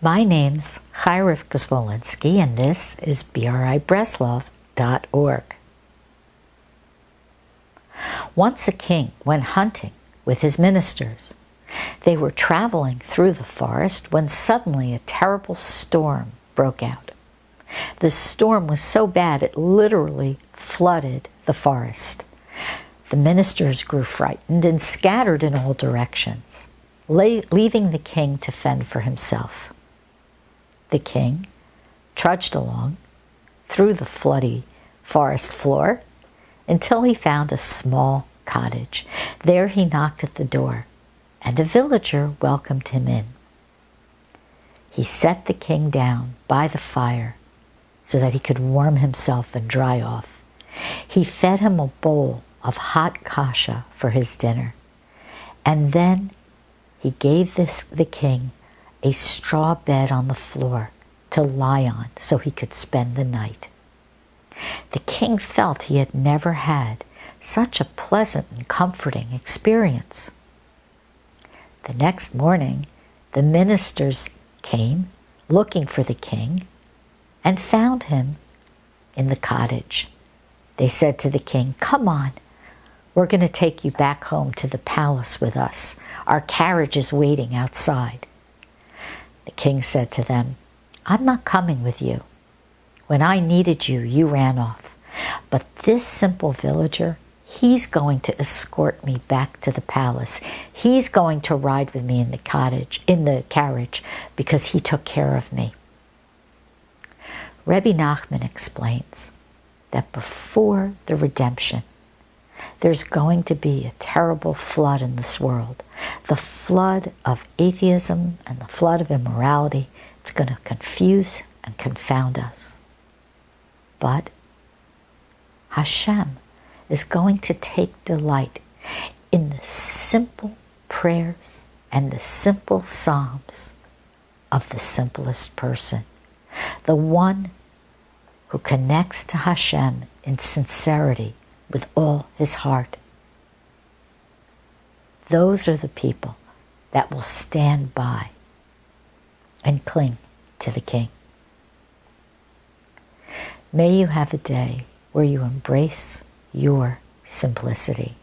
My name's Chaya Rivka Zwolinski, and this is bribreslov.org. Once a king went hunting with his ministers. They were traveling through the forest when suddenly a terrible storm broke out. The storm was so bad it literally flooded the forest. The ministers grew frightened and scattered in all directions, leaving the king to fend for himself. The king trudged along through the floody forest floor until he found a small cottage. There he knocked at the door, and a villager welcomed him in. He set the king down by the fire so that he could warm himself and dry off. He fed him a bowl of hot kasha for his dinner, and then he gave the king a straw bed on the floor to lie on so he could spend the night. The king felt he had never had such a pleasant and comforting experience. The next morning, the ministers came looking for the king and found him in the cottage. They said to the king, "Come on, we're going to take you back home to the palace with us. Our carriage is waiting outside." The king said to them, "I'm not coming with you. When I needed you, you ran off. But this simple villager, he's going to escort me back to the palace. He's going to ride with me in the carriage, because he took care of me." Rebbe Nachman explains that before the redemption, there's going to be a terrible flood in this world. The flood of atheism and the flood of immorality. It's going to confuse and confound us. But Hashem is going to take delight in the simple prayers and the simple psalms of the simplest person, the one who connects to Hashem in sincerity with all his heart. Those are the people that will stand by and cling to the King. May you have a day where you embrace your simplicity.